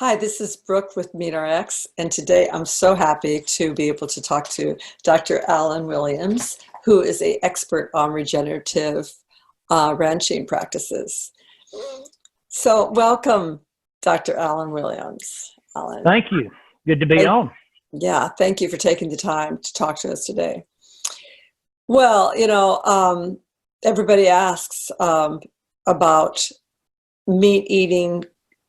Hi, this is Brooke with MeatRx, and today I'm so happy to be able to talk to Dr. Alan Williams, who is an expert on regenerative ranching practices. So welcome, Dr. Alan Williams. Alan. Thank you. Good to be on. Yeah, thank you for taking the time to talk to us today. Well, everybody asks about meat eating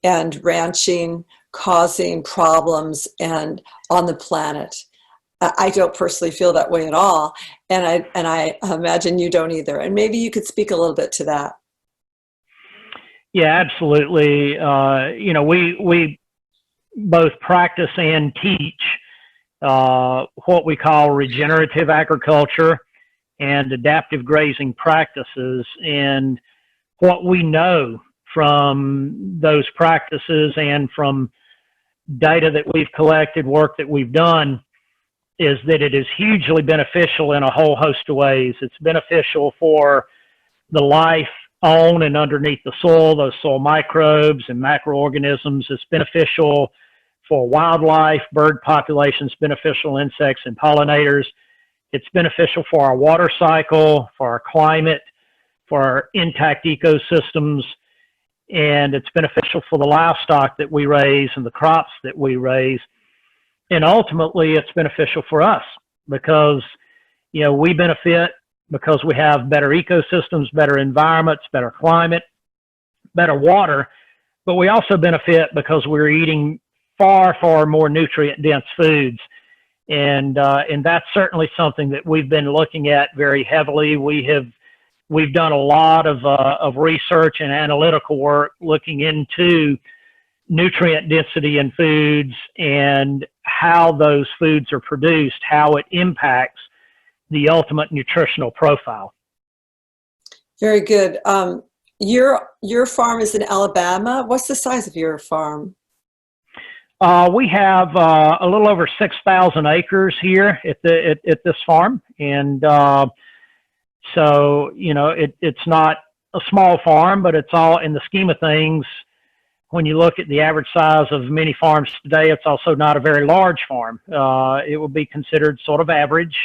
and ranching causing problems and on the planet. I don't personally feel that way at all, and I imagine you don't either. And maybe you could speak a little bit to that. Yeah, absolutely. We both practice and teach what we call regenerative agriculture and adaptive grazing practices. And what we know from those practices and from data that we've collected, work that we've done, is that it is hugely beneficial in a whole host of ways. It's beneficial for the life on and underneath the soil, those soil microbes and macroorganisms. It's beneficial for wildlife, bird populations, beneficial insects and pollinators. It's beneficial for our water cycle, for our climate, for our intact ecosystems, and it's beneficial for the livestock that we raise and the crops that we raise. And ultimately, it's beneficial for us because, we benefit because we have better ecosystems, better environments, better climate, better water, but we also benefit because we're eating far, far more nutrient-dense foods. And that's certainly something that we've been looking at very heavily. We've done a lot of research and analytical work looking into nutrient density in foods and how those foods are produced, how it impacts the ultimate nutritional profile. Very good. Your farm is in Alabama. What's the size of your farm? We have a little over 6,000 acres here at this farm, and so it's not a small farm, but it's all in the scheme of things. When you look at the average size of many farms today, it's also not a very large farm. It would be considered sort of average,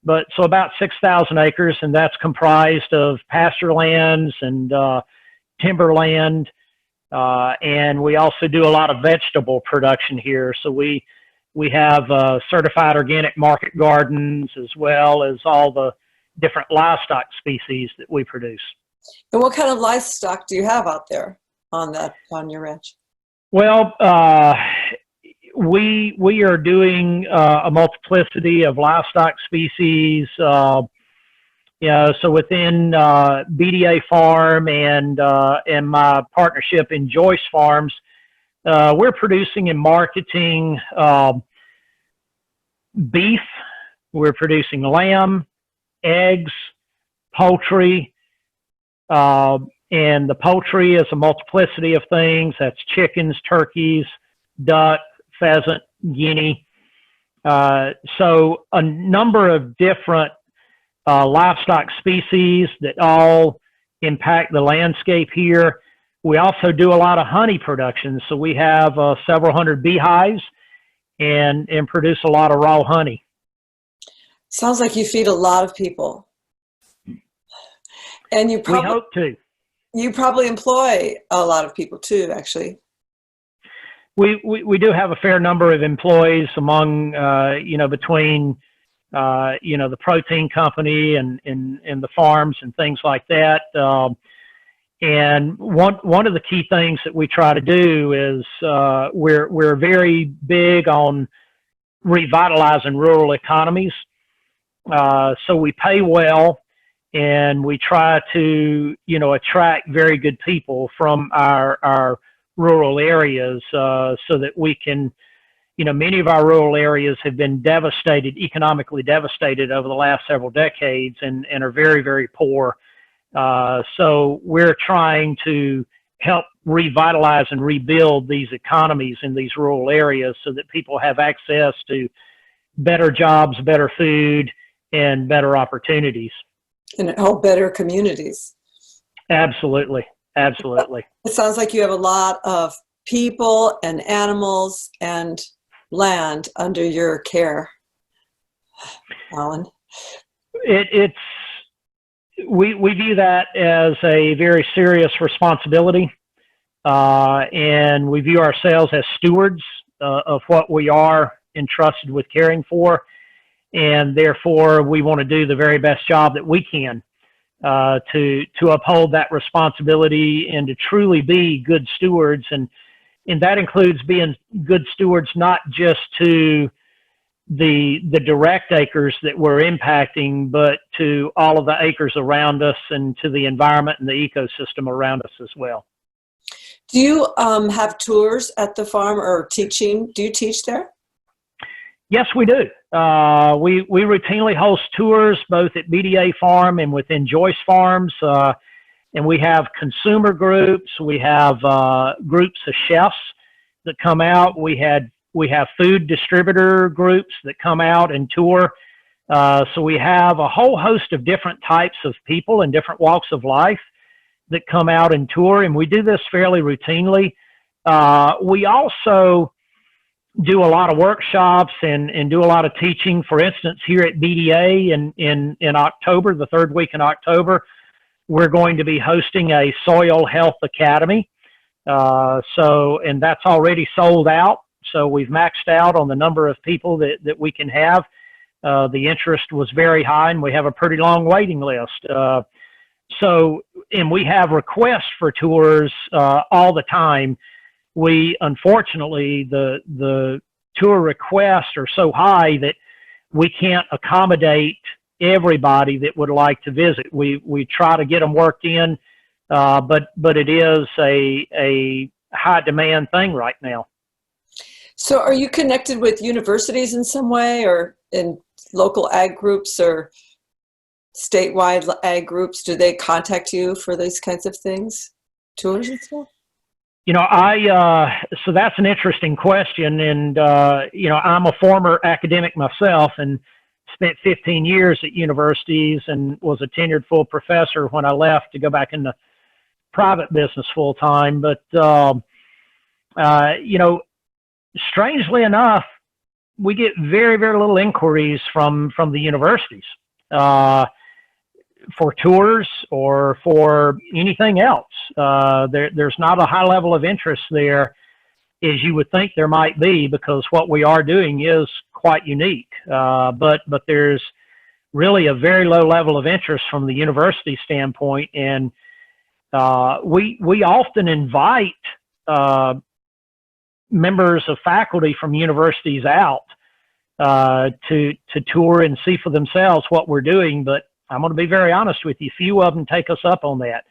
but so about 6,000 acres, and that's comprised of pasture lands and timberland. And we also do a lot of vegetable production here. So we have certified organic market gardens, as well as all the different livestock species that we produce. And what kind of livestock do you have out there on your ranch? Well, we are doing a multiplicity of livestock species. So within BDA Farm and my partnership in Joyce Farms, we're producing and marketing beef. We're producing lamb, eggs, poultry, and the poultry is a multiplicity of things. That's chickens, turkeys, duck, pheasant, guinea. So a number of different livestock species that all impact the landscape here. We also do a lot of honey production. So we have several hundred beehives and produce a lot of raw honey. Sounds like you feed a lot of people. And we hope to. You probably employ a lot of people too, actually. We do have a fair number of employees among, between, the protein company and the farms and things like that. And one of the key things that we try to do is we're very big on revitalizing rural economies. So we pay well, and we try to, attract very good people from our rural areas so that we can, many of our rural areas have been economically devastated over the last several decades and are very, very poor. So we're trying to help revitalize and rebuild these economies in these rural areas so that people have access to better jobs, better food, and better opportunities. And help better communities. Absolutely. Absolutely. It sounds like you have a lot of people and animals and land under your care, Alan? We view that as a very serious responsibility, and we view ourselves as stewards of what we are entrusted with caring for, and therefore we want to do the very best job that we can to uphold that responsibility and to truly be good stewards, and that includes being good stewards not just to the direct acres that we're impacting, but to all of the acres around us and to the environment and the ecosystem around us as well. Do you have tours at the farm or teaching? Do you teach there? Yes, we do. We routinely host tours both at BDA Farm and within Joyce Farms, and we have consumer groups. We have groups of chefs that come out. We have food distributor groups that come out and tour. So we have a whole host of different types of people in different walks of life that come out and tour, and we do this fairly routinely. We also do a lot of workshops and do a lot of teaching. For instance, here at BDA in October, the third week in October, we're going to be hosting a Soil Health Academy. And that's already sold out. So we've maxed out on the number of people that we can have. The interest was very high, and we have a pretty long waiting list. And we have requests for tours all the time. Unfortunately, the tour requests are so high that we can't accommodate everybody that would like to visit. We try to get them worked in, but it is a high demand thing right now. So are you connected with universities in some way, or in local ag groups or statewide ag groups? Do they contact you for these kinds of things, tours and stuff? You know, so that's an interesting question. And, I'm a former academic myself and spent 15 years at universities and was a tenured full professor when I left to go back into private business full time. But, strangely enough, we get very, very little inquiries from the universities for tours or for anything else. There's not a high level of interest there as you would think there might be, because what we are doing is quite unique. But there's really a very low level of interest from the university standpoint. And we often invite members of faculty from universities out to tour and see for themselves what we're doing. But I'm going to be very honest with you, few of them take us up on that.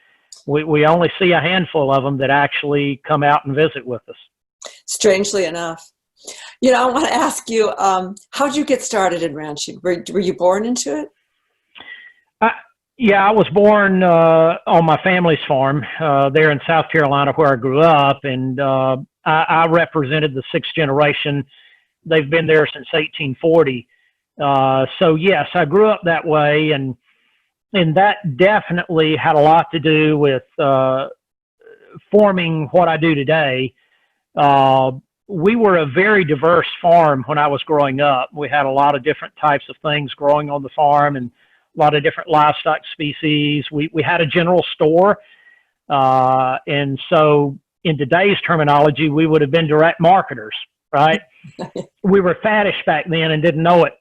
We only see a handful of them that actually come out and visit with us. Strangely enough. I want to ask you, how did you get started in ranching? Were you born into it? Yeah, I was born on my family's farm there in South Carolina where I grew up, and I represented the sixth generation. They've been there since 1840. So yes, I grew up that way, and that definitely had a lot to do with forming what I do today. We were a very diverse farm when I was growing up. We had a lot of different types of things growing on the farm and a lot of different livestock species. We had a general store. And so in today's terminology, we would have been direct marketers, right? We were faddish back then and didn't know it.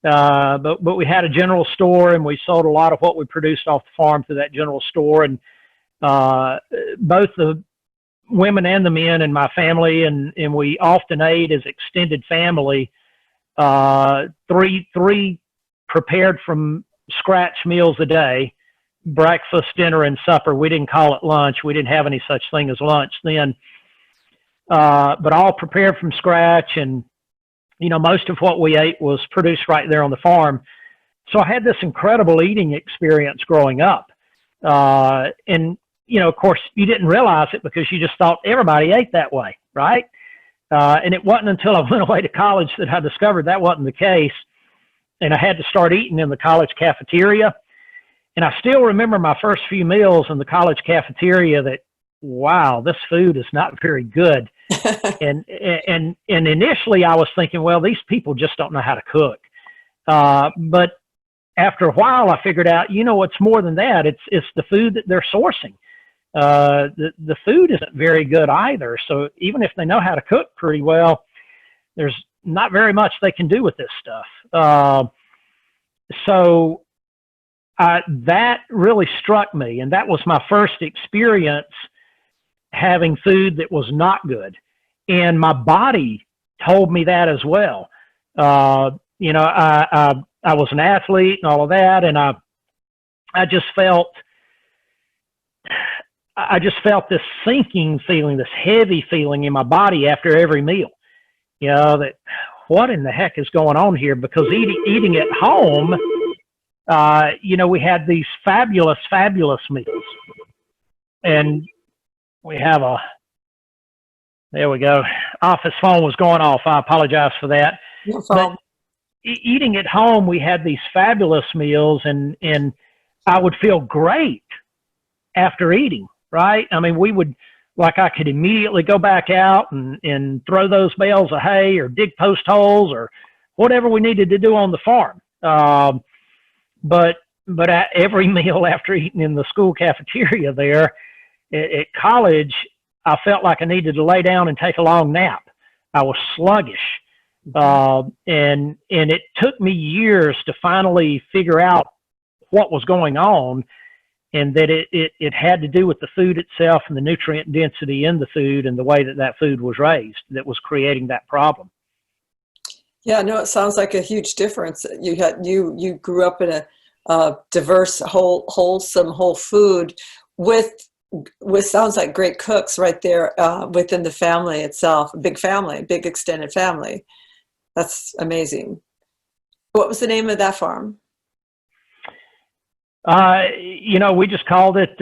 But we had a general store, and we sold a lot of what we produced off the farm to that general store. And both the women and the men in my family, and we often ate as extended family, three prepared from scratch meals a day, breakfast, dinner, and supper. We didn't call it lunch. We didn't have any such thing as lunch then. But all prepared from scratch, and most of what we ate was produced right there on the farm. So I had this incredible eating experience growing up. And, of course, you didn't realize it because you just thought everybody ate that way, right? And it wasn't until I went away to college that I discovered that wasn't the case. And I had to start eating in the college cafeteria. And I still remember my first few meals in the college cafeteria that, wow, this food is not very good. And initially I was thinking, well, these people just don't know how to cook. But after a while, I figured out, it's more than that. It's the food that they're sourcing. The food isn't very good either. So even if they know how to cook pretty well, there's not very much they can do with this stuff. So that really struck me, and that was my first experience having food that was not good. And my body told me that as well. I was an athlete and all of that, and I just felt this sinking feeling, this heavy feeling in my body after every meal. That what in the heck is going on here? Because eating at home, we had these fabulous meals, and we have there we go. Office phone was going off. I apologize for that. No problem. But eating at home, we had these fabulous meals, and I would feel great after eating, right? I mean, I could immediately go back out and throw those bales of hay or dig post holes or whatever we needed to do on the farm. But at every meal after eating in the school cafeteria there at college, I felt like I needed to lay down and take a long nap. I was sluggish. And it took me years to finally figure out what was going on, and that it had to do with the food itself and the nutrient density in the food and the way that food was raised that was creating that problem. Yeah, no, it sounds like a huge difference. You grew up in a diverse, wholesome, whole food with sounds like great cooks right there within the family itself. Big family, big extended family. That's amazing. What was the name of that farm? We just called it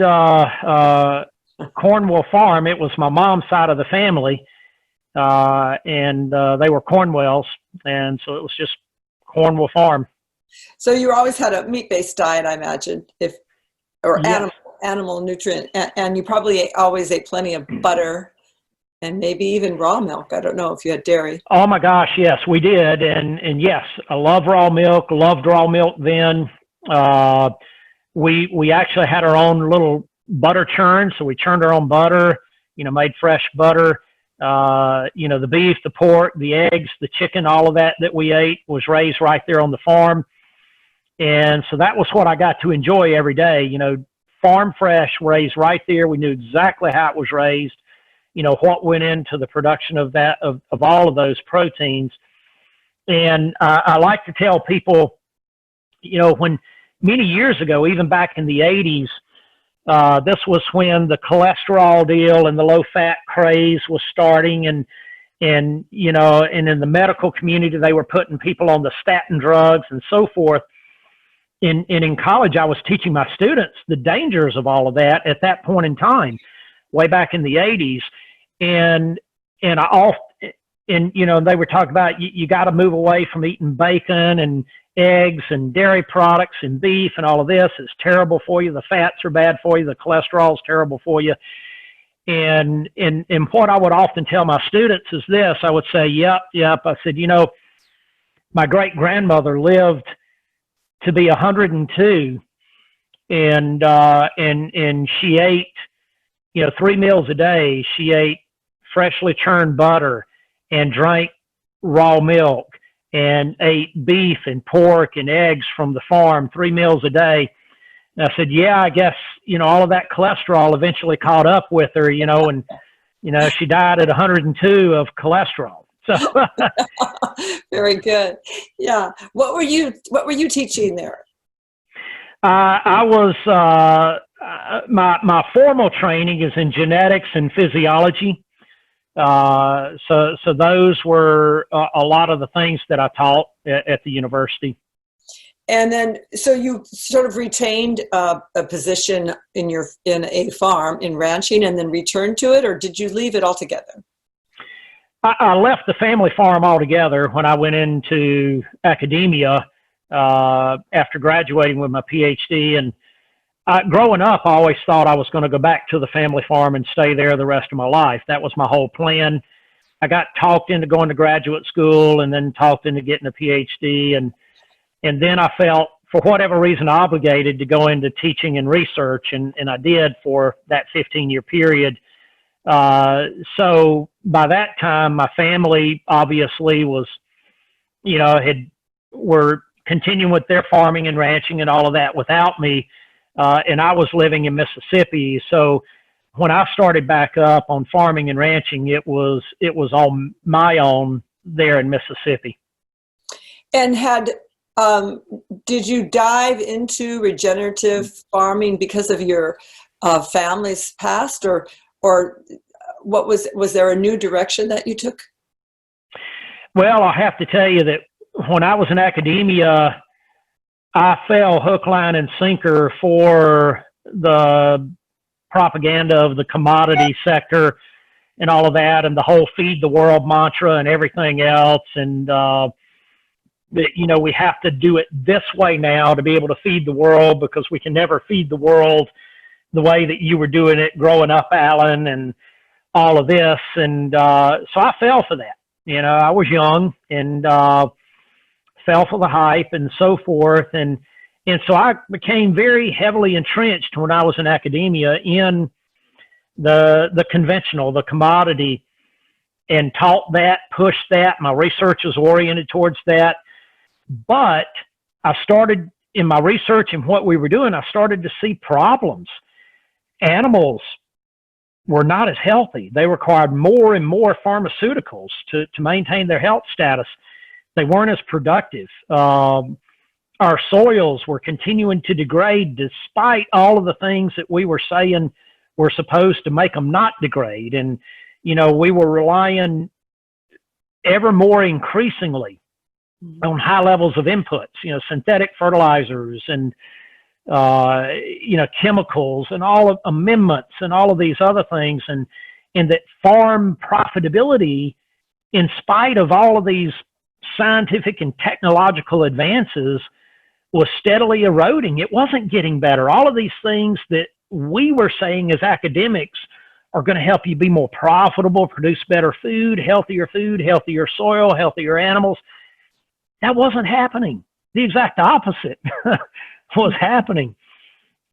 Cornwall Farm. It was my mom's side of the family, and they were Cornwells, and so it was just Cornwall Farm. So you always had a meat-based diet, I imagine, Yes. animal nutrient, and you probably always ate plenty of butter and maybe even raw milk. I don't know if you had dairy. Oh my gosh, yes, we did, and yes, I love raw milk. Loved raw milk then. We actually had our own little butter churn, so we churned our own butter. Made fresh butter. The beef, the pork, the eggs, the chicken, all of that we ate was raised right there on the farm. And so that was what I got to enjoy every day, farm fresh, raised right there. We knew exactly how it was raised, what went into the production of that, of all of those proteins. And I like to tell people, when many years ago, even back in the 80s, this was when the cholesterol deal and the low fat craze was starting, and in the medical community, they were putting people on the statin drugs and so forth. In college, I was teaching my students the dangers of all of that at that point in time, way back in the 80s. And they were talking about you got to move away from eating bacon and eggs and dairy products and beef and all of this. It's terrible for you. The fats are bad for you. The cholesterol is terrible for you. And what I would often tell my students is this. I would say, yep. I said, my great grandmother lived to be 102, and she ate, 3 meals a day. She ate freshly churned butter and drank raw milk and ate beef and pork and eggs from the farm 3 meals a day. And I said, yeah, I guess, all of that cholesterol eventually caught up with her, and, she died at 102 of cholesterol. So very good. Yeah. What were you teaching there? I was, my formal training is in genetics and physiology. So those were a lot of the things that I taught at the university. And then, so you sort of retained a position in a farm in ranching and then returned to it, or did you leave it altogether? I left the family farm altogether when I went into academia after graduating with my Ph.D. And growing up, I always thought I was going to go back to the family farm and stay there the rest of my life. That was my whole plan. I got talked into going to graduate school and then talked into getting a Ph.D. And then I felt, for whatever reason, obligated to go into teaching and research, and I did for that 15-year period. So by that time, my family obviously was, were continuing with their farming and ranching and all of that without me. And I was living in Mississippi. So when I started back up on farming and ranching, it was on my own there in Mississippi. And did you dive into regenerative farming because of your family's past, or what was there a new direction that you took? Well, I have to tell you that when I was in academia, I fell hook, line, and sinker for the propaganda of the commodity sector and all of that, and the whole feed the world mantra and everything else. And, we have to do it this way now to be able to feed the world, because we can never feed the world the way that you were doing it growing up, Alan, and all of this. And so I fell for that. I was young and fell for the hype and so forth. And so I became very heavily entrenched when I was in academia in the conventional, the commodity, and taught that, pushed that. My research was oriented towards that. But I started in my research and what we were doing, I started to see problems. Animals were not as healthy. They required more and more pharmaceuticals to maintain their health status. They weren't as productive. Our soils were continuing to degrade despite all of the things that we were saying were supposed to make them not degrade. And, we were relying ever more increasingly on high levels of inputs, synthetic fertilizers and, chemicals and all of amendments and all of these other things. And that farm profitability, in spite of all of these scientific and technological advances, was steadily eroding. It wasn't getting better. All of these things that we were saying as academics are going to help you be more profitable, produce better food, healthier soil, healthier animals. That wasn't happening. The exact opposite was happening.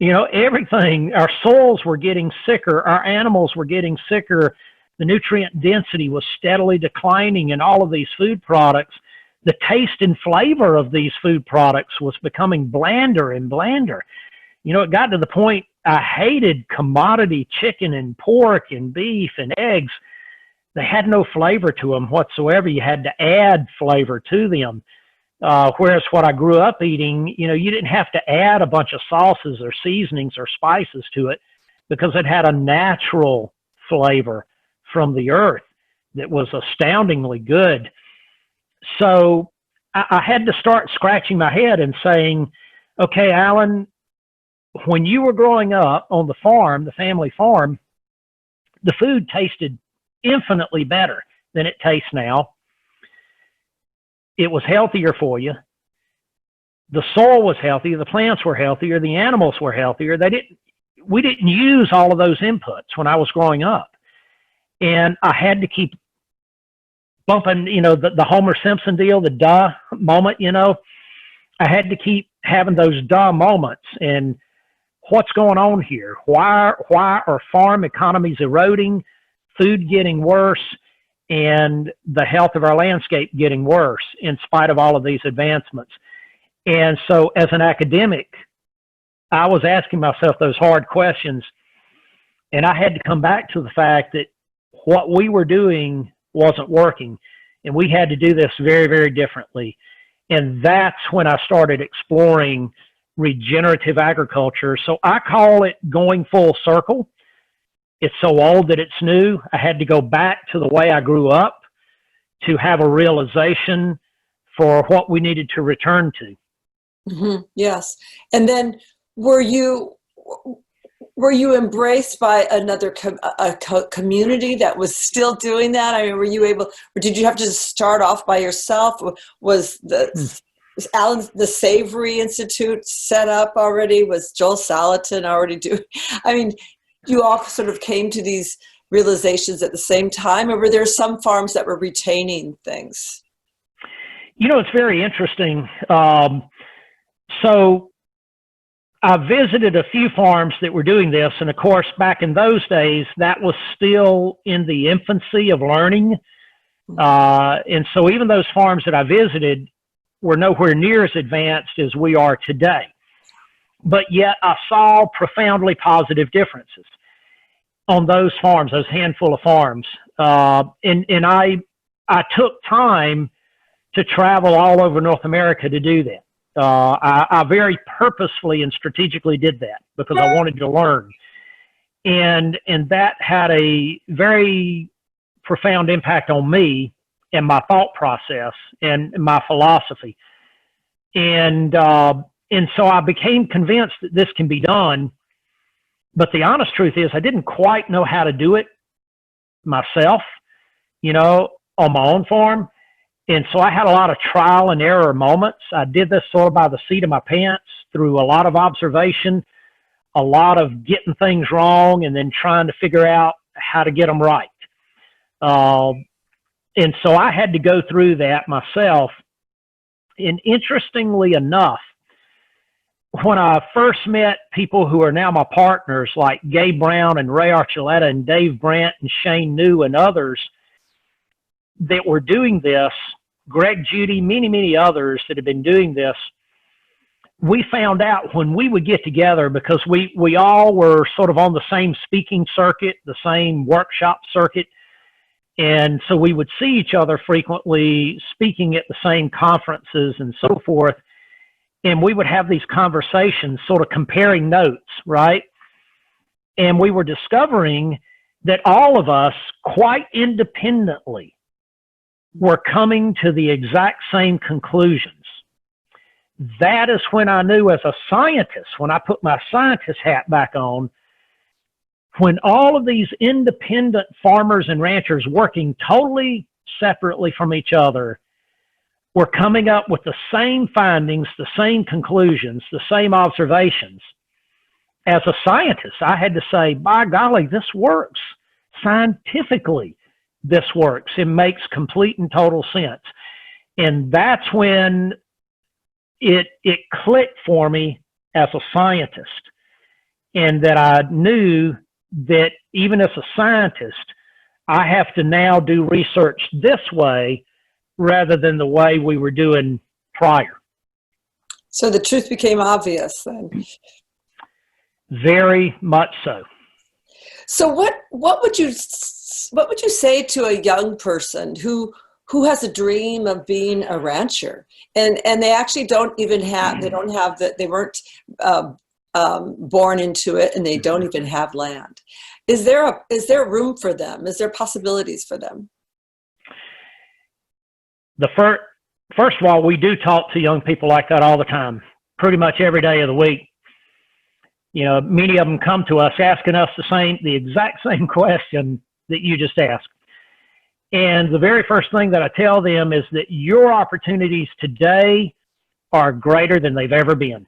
Everything, our soils were getting sicker, our animals were getting sicker, the nutrient density was steadily declining in all of these food products. The taste and flavor of these food products was becoming blander and blander. It got to the point I hated commodity chicken and pork and beef and eggs. They had no flavor to them whatsoever. You had to add flavor to them. Whereas what I grew up eating, you didn't have to add a bunch of sauces or seasonings or spices to it, because it had a natural flavor from the earth that was astoundingly good. So I had to start scratching my head and saying, okay, Alan, when you were growing up on the farm, the family farm, the food tasted infinitely better than it tastes now. It was healthier for you. The soil was healthier. The plants were healthier. The animals were healthier. We didn't use all of those inputs when I was growing up. And I had to keep bumping, the Homer Simpson deal, the duh moment, I had to keep having those duh moments. And what's going on here? Why are farm economies eroding, food getting worse, and the health of our landscape getting worse in spite of all of these advancements? And so as an academic, I was asking myself those hard questions, and I had to come back to the fact that what we were doing wasn't working, and we had to do this very, very differently. And that's when I started exploring regenerative agriculture. So I call it going full circle. It's so old that it's new. I had to go back to the way I grew up to have a realization for what we needed to return to. Mm-hmm. Yes. And then were you embraced by another community that was still doing that? I mean, were you able, or did you have to start off by yourself? Was Alan's, the Savory Institute set up already? Was Joel Salatin already doing? I mean, you all sort of came to these realizations at the same time, or were there some farms that were retaining things? You know, it's very interesting. So I visited a few farms that were doing this, and of course, back in those days, that was still in the infancy of learning. And so even those farms that I visited were nowhere near as advanced as we are today. But yet I saw profoundly positive differences on those farms, those handful of farms. And I took time to travel all over North America to do that. I very purposefully and strategically did that because I wanted to learn. And that had a very profound impact on me and my thought process and my philosophy. And so I became convinced that this can be done. But the honest truth is I didn't quite know how to do it myself, you know, on my own farm. And so I had a lot of trial and error moments. I did this sort of by the seat of my pants through a lot of observation, a lot of getting things wrong, and then trying to figure out how to get them right. And so I had to go through that myself. And interestingly enough, when I first met people who are now my partners, like Gabe Brown and Ray Archuleta and Dave Brandt and Shane New and others that were doing this, Greg Judy, many others that have been doing this, we found out when we would get together, because we all were sort of on the same speaking circuit, the same workshop circuit, and so we would see each other frequently speaking at the same conferences and so forth, and we would have these conversations sort of comparing notes, right? And we were discovering that all of us, quite independently, were coming to the exact same conclusions. That is when I knew, as a scientist, when I put my scientist hat back on, when all of these independent farmers and ranchers working totally separately from each other were coming up with the same findings, the same conclusions, the same observations. As a scientist, I had to say, by golly, this works. Scientifically, this works. It makes complete and total sense. And that's when it clicked for me as a scientist, and that I knew that even as a scientist, I have to now do research this way rather than the way we were doing prior. So the truth became obvious then. Very much so. So what would you say to a young person who has a dream of being a rancher, and they actually they weren't born into it, and they don't even have land? Is there room for them? Is there possibilities for them? First of all, we do talk to young people like that all the time, pretty much every day of the week. You know, many of them come to us asking us the exact same question that you just asked. And the very first thing that I tell them is that your opportunities today are greater than they've ever been.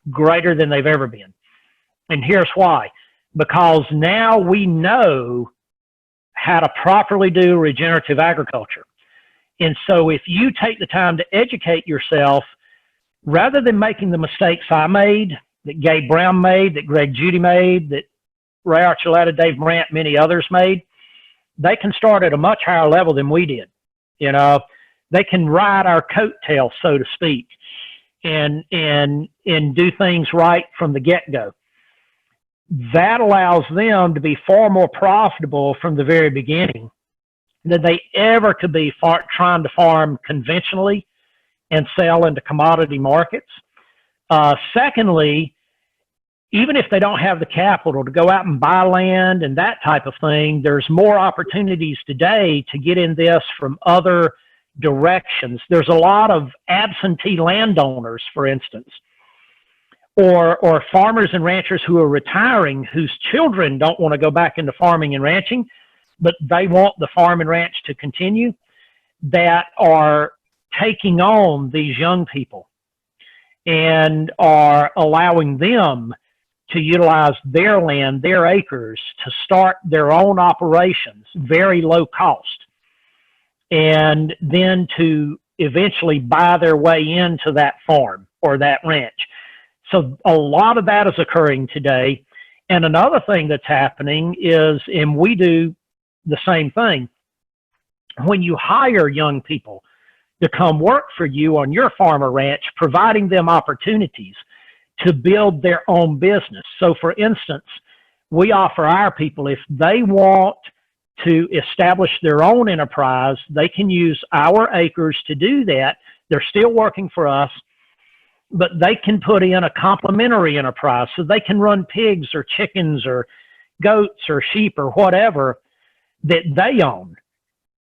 Greater than they've ever been. And here's why. Because now we know how to properly do regenerative agriculture. And so if you take the time to educate yourself, rather than making the mistakes I made, that Gabe Brown made, that Greg Judy made, that Ray Archuleta, Dave Brandt, many others made, they can start at a much higher level than we did. You know, they can ride our coattails, so to speak, and do things right from the get-go. That allows them to be far more profitable from the very beginning than they ever could be trying to farm conventionally and sell into commodity markets. Secondly, even if they don't have the capital to go out and buy land and that type of thing, there's more opportunities today to get in this from other directions. There's a lot of absentee landowners, for instance, or farmers and ranchers who are retiring, whose children don't want to go back into farming and ranching, but they want the farm and ranch to continue, that are taking on these young people and are allowing them to utilize their land, their acres, to start their own operations, very low cost, and then to eventually buy their way into that farm or that ranch. So a lot of that is occurring today. And another thing that's happening is, and we do the same thing, when you hire young people to come work for you on your farm or ranch, providing them opportunities to build their own business. So for instance, we offer our people, if they want to establish their own enterprise, they can use our acres to do that. They're still working for us, but they can put in a complementary enterprise. So they can run pigs or chickens or goats or sheep or whatever that they own,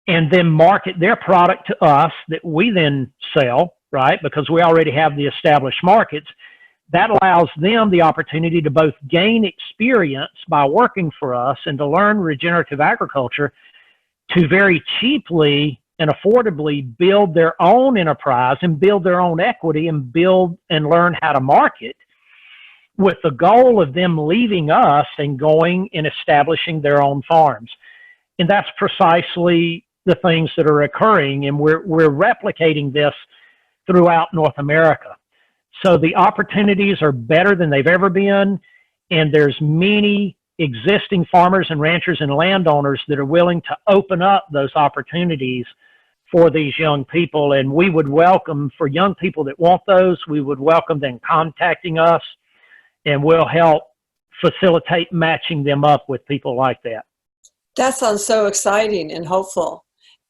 and then market their product to us that we then sell, right? Because we already have the established markets. That allows them the opportunity to both gain experience by working for us and to learn regenerative agriculture, to very cheaply and affordably build their own enterprise and build their own equity and build and learn how to market, with the goal of them leaving us and going and establishing their own farms. And that's precisely the things that are occurring, and we're replicating this throughout North America. So the opportunities are better than they've ever been, and there's many existing farmers and ranchers and landowners that are willing to open up those opportunities for these young people. And we would welcome, for young people that want those, we would welcome them contacting us, and we'll help facilitate matching them up with people like that. That sounds so exciting and hopeful.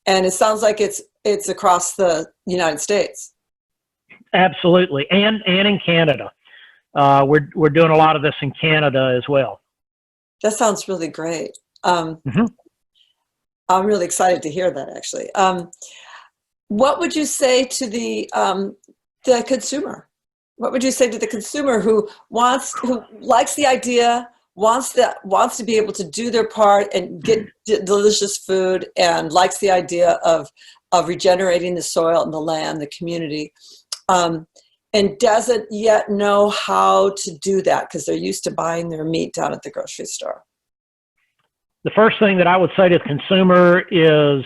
And it sounds like it's across the United States. Absolutely. And in Canada. We're doing a lot of this in Canada as well. That sounds really great. I'm really excited to hear that, actually. What would you say to the consumer? What would you say to the consumer who likes the idea, wants to be able to do their part and get delicious food, and likes the idea of regenerating the soil and the land, the community, and doesn't yet know how to do that because they're used to buying their meat down at the grocery store? The first thing that I would say to the consumer is,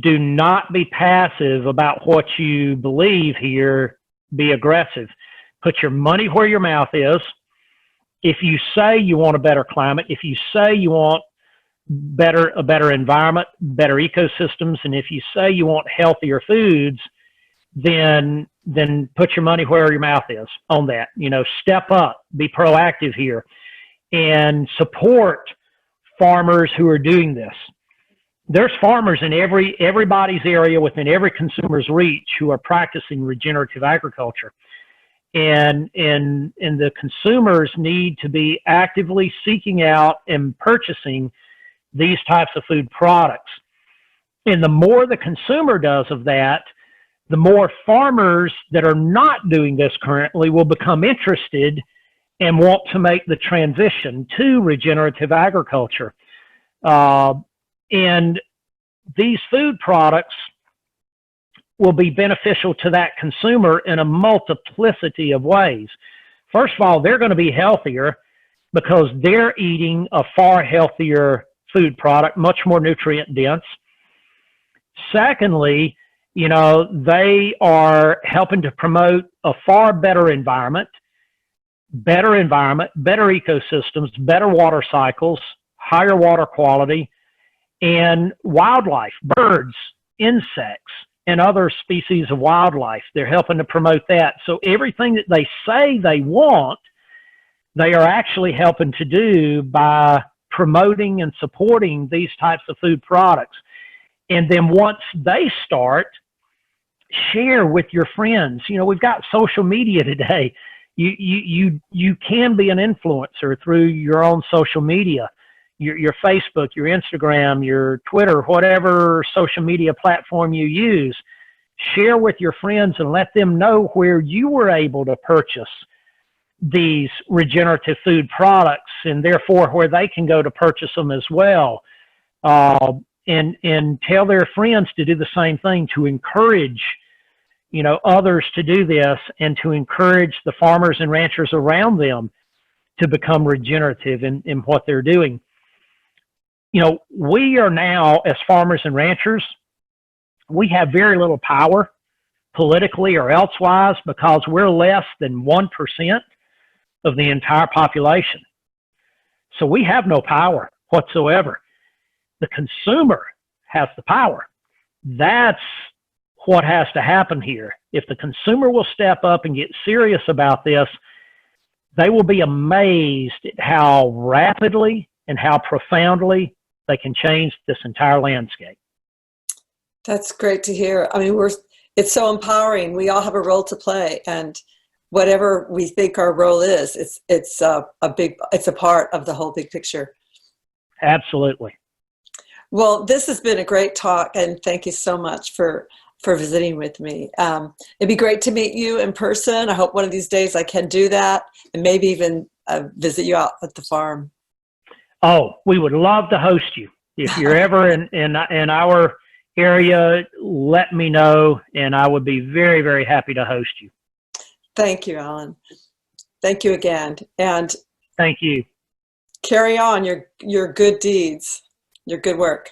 do not be passive about what you believe here. Be aggressive. Put your money where your mouth is. If you say you want a better climate, if you say you want a better environment, better ecosystems, and if you say you want healthier foods, then put your money where your mouth is on that. Step up, be proactive here, and support farmers who are doing this. There's farmers in everybody's area, within every consumer's reach, who are practicing regenerative agriculture. And the consumers need to be actively seeking out and purchasing these types of food products. And the more the consumer does of that, the more farmers that are not doing this currently will become interested and want to make the transition to regenerative agriculture. And these food products will be beneficial to that consumer in a multiplicity of ways. First of all, they're going to be healthier because they're eating a far healthier food product, much more nutrient dense. Secondly, they are helping to promote a far better environment, better ecosystems, better water cycles, higher water quality, and wildlife, birds, insects, and other species of wildlife. They're helping to promote that. So everything that they say they want, they are actually helping to do by promoting and supporting these types of food products. And then once they start, share with your friends. We've got social media today. You can be an influencer through your own social media, your Facebook, your Instagram, your Twitter, whatever social media platform you use. Share with your friends and let them know where you were able to purchase these regenerative food products, and therefore where they can go to purchase them as well. And tell their friends to do the same thing, to encourage others to do this and to encourage the farmers and ranchers around them to become regenerative in what they're doing. We are now, as farmers and ranchers, we have very little power politically or elsewise because we're less than 1% of the entire population. So we have no power whatsoever. The consumer has the power. That's what has to happen here. If the consumer will step up and get serious about this, they will be amazed at how rapidly and how profoundly they can change this entire landscape. That's great to hear. I mean, it's so empowering. We all have a role to play, and whatever we think our role is, it's a part of the whole big picture. Absolutely. Well, this has been a great talk, and thank you so much for visiting with me. It'd be great to meet you in person. I hope one of these days I can do that, and maybe even visit you out at the farm. Oh, we would love to host you. If you're ever in our area, let me know, and I would be very, very happy to host you. Thank you, Alan. Thank you again. And thank you. Carry on your good deeds, your good work.